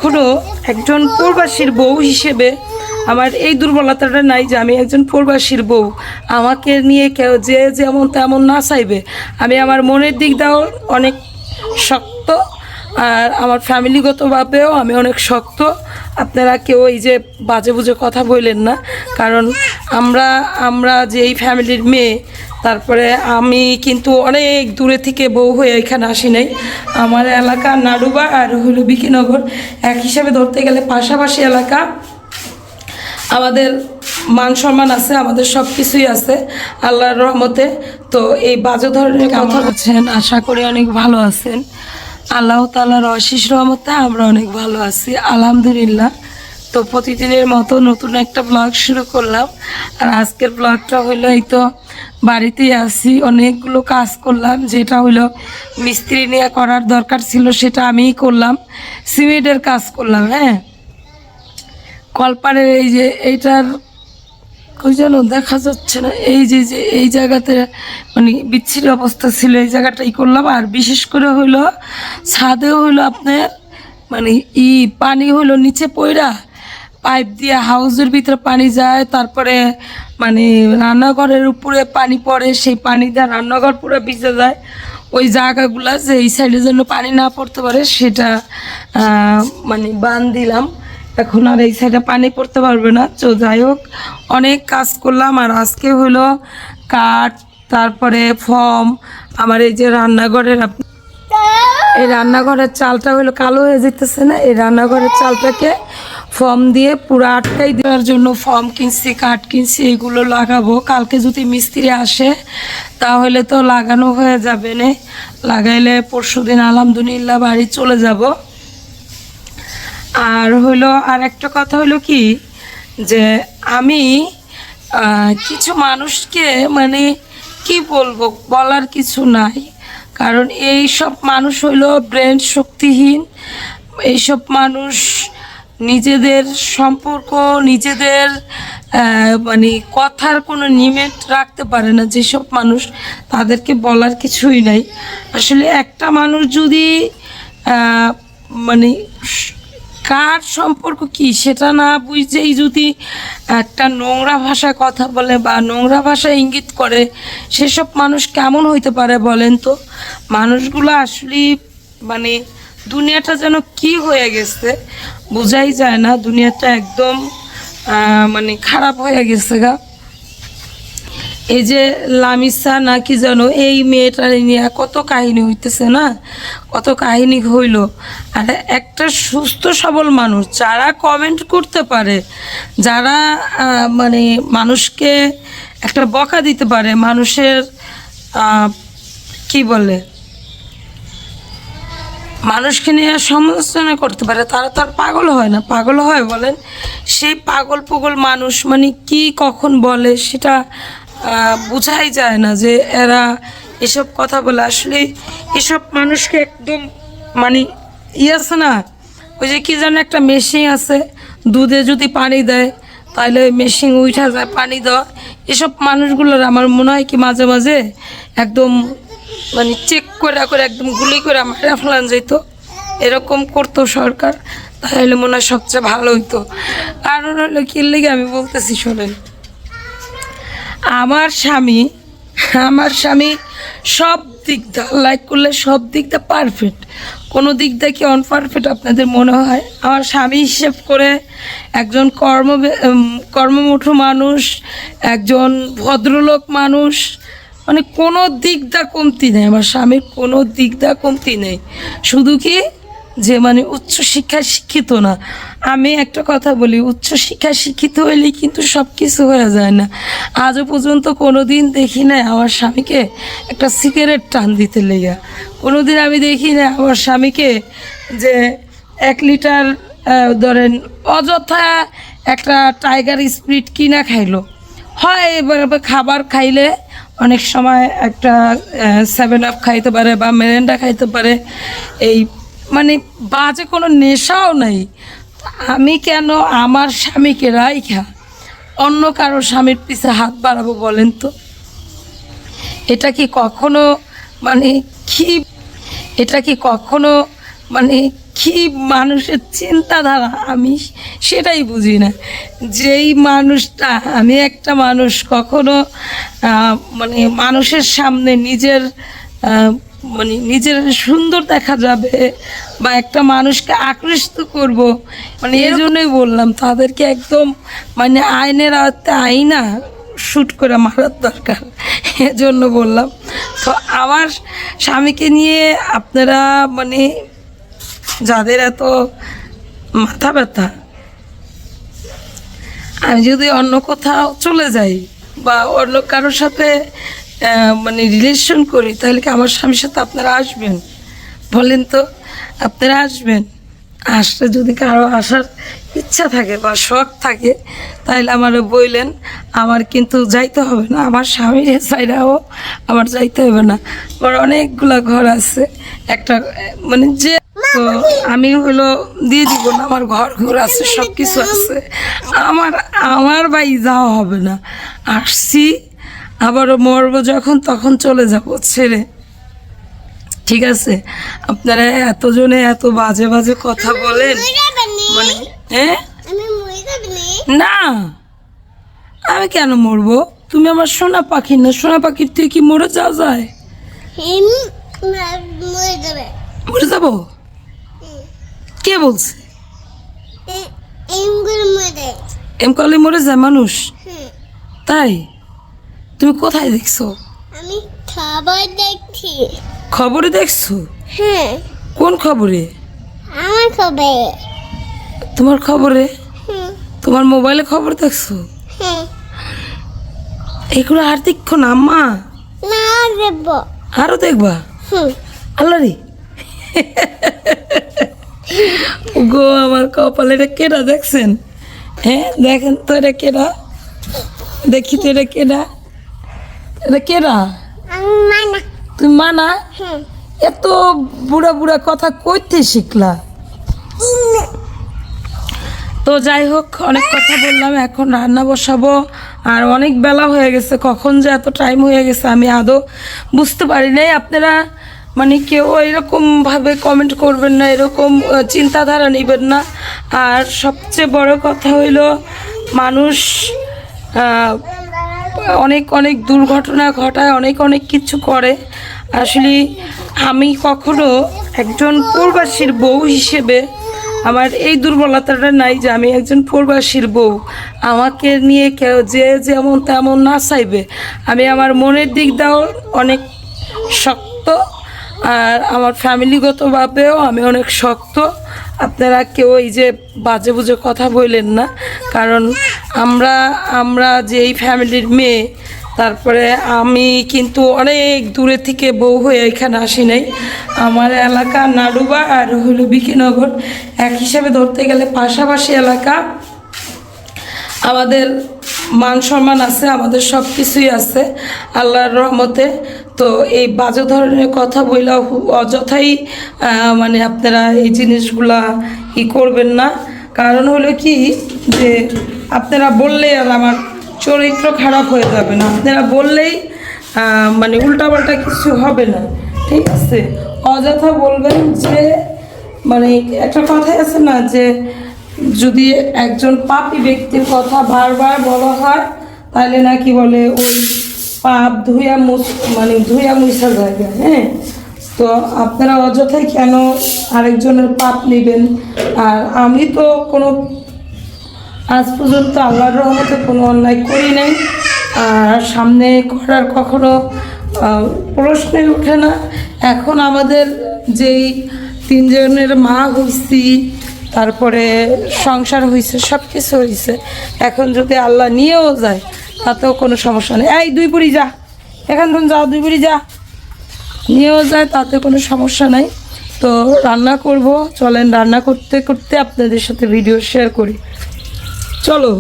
এখনো একজন প্রবাসীর বউ হিসেবে আমার এই দুর্বলতাটা নাই যে আমি একজন প্রবাসীর বউ। আমাকে নিয়ে কেউ যে যেমন তেমন না চাইবে। আমি আমার মনের দিক দিয়েও অনেক শক্ত, আর আমার ফ্যামিলিগতভাবেও আমি অনেক শক্ত। আপনারা কেউ এই যে বাজে বুঝে কথা বললেন না, কারণ আমরা যে এই ফ্যামিলির মেয়ে, তারপরে আমি কিন্তু অনেক দূরে থেকে বউ হয়ে এখানে আসি নাই। আমার এলাকা নাড়ুবা আর হলো বিকিনগর, এক হিসাবে ধরতে গেলে পাশাপাশি এলাকা। আমাদের মান সম্মান আছে, আমাদের সব কিছুই আছে আল্লাহর রহমতে। তো এই বাজে ধরনের কথা বলছেন, আশা করি অনেক ভালো আছেন। আল্লাহ তাআলার অশেষ রহমতে আমরা অনেক ভালো আছি, আলহামদুলিল্লাহ। তো প্রতিদিনের মতো নতুন একটা ব্লগ শুরু করলাম। আর আজকের ব্লগটা হইলো, এই তো বাড়িতেই আছি, অনেকগুলো কাজ করলাম। যেটা হইলো মিস্ত্রি নিয়ে করার দরকার ছিল সেটা আমিই করলাম, সিমেন্টের কাজ করলাম। হ্যাঁ, কলপাড়ের এই যে এইটার ওই যেন দেখা যাচ্ছে না, এই যে যে এই জায়গাতে মানে বিচ্ছিরি অবস্থা ছিল, এই জায়গাটাই করলাম। আর বিশেষ করে হইলো ছাদেও হইলো আপনার মানে পানি হইলো নিচে পইরা পাইপ দিয়ে হাউসের ভিতরে পানি যায়, তারপরে মানে রান্নাঘরের উপরে পানি পড়ে, সেই পানি দিয়ে রান্নাঘর পুরো ভিজে যায়। ওই জায়গাগুলো যে এই সাইডে যেন পানি না পড়তে পারে সেটা মানে বান দিলাম। এখন আর এই সাইডে পানি পড়তে পারবে না। তো যাই হোক, অনেক কাজ করলাম। আর আজকে হলো কাঠ, তারপরে ফর্ম, আমার এই যে রান্নাঘরের এই রান্নাঘরের চালটা হলো কালো হয়ে যেতেছে না, এই রান্নাঘরের চালটাকে ফর্ম দিয়ে পুরো আটকাই দেওয়ার জন্য ফর্ম কিনছি, কাঠ কিনছি, এগুলো লাগাবো। কালকে যদি মিস্ত্রি আসে তাহলে তো লাগানো হয়ে যাবে না, লাগাইলে পরশুদিন আলহামদুলিল্লাহ বাড়ি চলে যাব। আর হলো আর একটা কথা হলো কি, যে আমি কিছু মানুষকে মানে কি বলবো, বলার কিছু নাই। কারণ এই সব মানুষ হইলো ব্রেন শক্তিহীন। এইসব মানুষ নিজেদের সম্পর্ক, নিজেদের মানে কথার কোনো লিমিট রাখতে পারে না। যেসব মানুষ, তাদেরকে বলার কিছুই নাই। আসলে একটা মানুষ যদি মানে কার সম্পর্ক কি সেটা না বুঝেই যদি একটা নোংরা ভাষায় কথা বলে বা নোংরা ভাষায় ইঙ্গিত করে, সেসব মানুষ কেমন হইতে পারে বলেন তো? মানুষগুলো আসলে মানে দুনিয়াটা যেন কি হয়ে গেছে বোঝাই যায় না। দুনিয়াটা একদম মানে খারাপ হয়ে গেছে গা। এই যে লামিসা নাকি যেন, এই মেয়েটার নিয়ে কত কাহিনী হইতেছে না, কত কাহিনী হইল। আর একটা সুস্থ সবল মানুষ যারা কমেন্ট করতে পারে, যারা মানে মানুষকে একটা বকা দিতে পারে, মানুষের কি বলে, মানুষকে নিয়ে সমালোচনা করতে পারে, তারা তো আর পাগল হয় না। পাগল হয় বলেন? সেই পাগল মানুষ মানে কি কখন বলে সেটা বোঝাই যায় না, যে এরা এসব কথা বলে। আসলে এসব মানুষকে একদম মানে আছে না, ওই যে কি যেন একটা মেশিন আছে, দুধে যদি পানি দেয় তাহলে ওই মেশিন উঠা যায় পানি দেওয়া। এসব মানুষগুলোর আমার মনে হয় কি মাঝে মাঝে একদম মানে চেক করে করে একদম গুলি করে মারা ফেলান যেত। এরকম করতো সরকার, তাহলে মনে হয় সবচেয়ে ভালো হইতো। কারণ হলো কি লেগে আমি বলতেছি শোনেন, আমার স্বামী সব দিক দিয়ে লাইক করলে সব দিক দিয়ে পারফেক্ট। কোনো দিক দিয়ে কি অনপারফেক্ট আপনাদের মনে হয়? আমার স্বামী হিসেব করে একজন কর্মমুঠ মানুষ, একজন ভদ্রলোক মানুষ, মানে কোনো দিক দিয়ে কমতি নেই। আমার স্বামীর কোনো দিক দিয়ে কমতি নেই। শুধু কি যে মানে উচ্চশিক্ষায় শিক্ষিত না। আমি একটা কথা বলি, উচ্চশিক্ষায় শিক্ষিত হইলেই কিন্তু সব কিছু হয়ে যায় না। আজও পর্যন্ত কোনো দিন দেখি না আমার স্বামীকে একটা সিগারেট টান দিতে লেগে। কোনো দিন আমি দেখি না আমার স্বামীকে যে 1 লিটার ধরেন অযথা একটা টাইগার স্প্রিট কিনা খাইলো। হয় এবার খাবার খাইলে অনেক সময় একটা 7 আপ খাইতে পারে বা মেরেন্ডা খাইতে পারে, এই মানে বাজে কোনো নেশাও নাই। আমি কেন আমার স্বামীকে রাইখা অন্য কারো স্বামীর পিছে হাত বাড়াবো বলেন তো? এটা কি কখনো মানে কি, এটা কি কখনো মানে কি মানুষের চিন্তাধারা আমি সেটাই বুঝি না। যেই মানুষটা, আমি একটা মানুষ কখনো মানে মানুষের সামনে নিজের মানে নিজের সুন্দর দেখা যাবে বা একটা মানুষকে আকৃষ্ট করব, মানে এই জন্যই বললাম তাদেরকে একদম মানে আইনের আওতায় আইনা শ্যুট করে মারার দরকার, এজন্য বললাম। তো আমার স্বামীকে নিয়ে আপনারা মানে যাদের এত মাথা ব্যথা, আমি যদি অন্য কোথাও চলে যাই বা অন্য কারোর সাথে মানে রিলেশন করি, তাহলে কি আমার স্বামীর সাথে আপনারা আসবেন? বলেন তো, আপনারা আসবেন? আসলে যদি কারো আসার ইচ্ছা থাকে বা শখ থাকে, তাহলে আমারও বললেন, আমার কিন্তু যাইতে হবে না, আমার স্বামীর সাইডাও আমার যাইতে হবে না। আমার অনেকগুলা ঘর আছে, একটা মানে যে, তো আমি হলো দিয়ে দিব না, আমার ঘর আছে, সব কিছু আছে, আমার ভাই যাওয়া হবে না। আসছি, আবারও মরবো যখন, তখন চলে যাব ছেড়ে। ঠিক আছে? আপনারা এতজনে এত বাজে বাজে কথা বলেন, মানে হ্যাঁ না, আমি কেন মরবো? তুমি আমার সোনা পাখি না, সোনা পাখির থেকে কি মরে যাওয়া যায়? মরে যাবো? কে বলছে? এম করলে মরে যায় মানুষ? তাই? তুমি কোথায় দেখছো? আমি খবর দেখছি। খবরে দেখছো? হ্যাঁ। কোন খবরে? আমার খবরে। তোমার খবরে? হুম। তোমার মোবাইলে খবর দেখছো? হ্যাঁ। এগুলো আর দেখো না আম্মা? না, দেব। আরো দেখবা? আল্লাহ রে গো, আমার কপালে এটা কেডা দেখছেন? হ্যাঁ দেখেন তো, এটা কেডা? দেখি তো, এটা কেডা? এটা কেডা? আমি মানা। তুমি মানা? হ্যাঁ। এত বুড়া বুড়া কথা কইতে শিখলা? তো যাই হোক, অনেক কথা বললাম, এখন রান্না বসাবো। আর অনেক বেলা হয়ে গেছে, কখন যে এত টাইম হয়ে গেছে আমি আদৌ বুঝতে পারি নাই। আপনারা মানে কেউ এরকমভাবে কমেন্ট করবেন না, এরকম চিন্তাধারা নেবেন না। আর সবচেয়ে বড় কথা হইল, মানুষ অনেক অনেক দুর্ঘটনা ঘটায়, অনেক অনেক কিছু করে। আসলে আমি কখনো একজন প্রবাসীর বউ হিসেবে আমার এই দুর্বলতাটা নাই যে আমি একজন প্রবাসীর বউ, আমাকে নিয়ে কেউ যে যেমন তেমন না চাইবে। আমি আমার মনের দিক দিয়েও অনেক শক্ত, আর আমার ফ্যামিলিগতভাবেও আমি অনেক শক্ত। আপনারা কেউ এই যে বাজে বুঝে কথা বললেন না, কারণ আমরা যে এই ফ্যামিলির মেয়ে, তারপরে আমি কিন্তু অনেক দূরে থেকে বউ হয়ে এখানে আসি নাই। আমার এলাকা নাডুবা আর হলো বিকিনগর, এক হিসাবে ধরতে গেলে পাশাপাশি এলাকা। আমাদের মান সম্মান আছে, আমাদের সব কিছুই আছে আল্লাহর রহমতে। তো এই বাজে ধরনের কথা বইলা অযথাই মানে আপনারা এই জিনিসগুলা করবেন না। কারণ হলো কি, যে আপনারা বললে আর আমার চরিত্র খারাপ হয়ে যাবে না, আপনারা বললেই মানে উল্টাপাল্টা কিছু হবে না। ঠিক আছে? অযথা বলবেন যে, মানে একটা কথাই আছে না, যে যদি একজন পাপী ব্যক্তির কথা বারবার বলা হয়, তাহলে নাকি বলে ওই পাপ ধুইয়া মুছা যাবে। হ্যাঁ, তো আপনারা অযথাই কেন আরেকজনের পাপ নেবেন? আর আমি তো কোনো আজ পর্যন্ত আল্লাহর রহমতে কোনো অন্যায় করি নাই, আর সামনে করার কখনো প্রশ্নই ওঠে না। এখন আমাদের যেই 3 জনের মা হইছি, তারপরে সংসার হয়েছে, সব কিছু হয়েছে, এখন যদি আল্লাহ নিয়েও যায় তাতেও কোনো সমস্যা নেই। এই 2 বুড়ি যা, এখান থেকে যাও, 2 বুড়ি যা, নিয়েও যায় তাতে কোনো সমস্যা নাই। তো রান্না করব, চলেন রান্না করতে করতে আপনাদের সাথে ভিডিও শেয়ার করি। চলো।